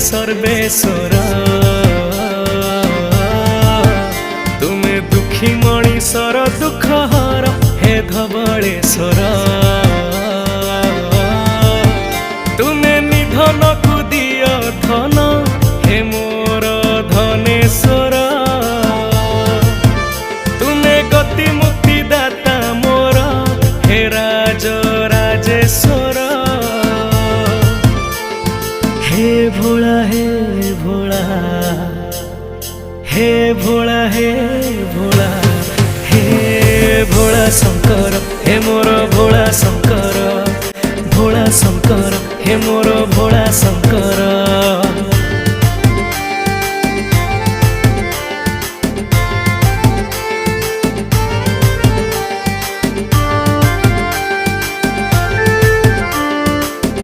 सर्वेश्वर तुमे दुखी मणिषर दुख हर हे धवलेश्वर तुमे निधन को दियो धन हे मोर धनेश्वर तुमे गति मुक्ति दाता मोर हे राज राजेश्वर हे भोला हे भोला हे भोला हे भोला हे भोला शंकर हे मोर भोला शंकर हे मोर भोला शंकर।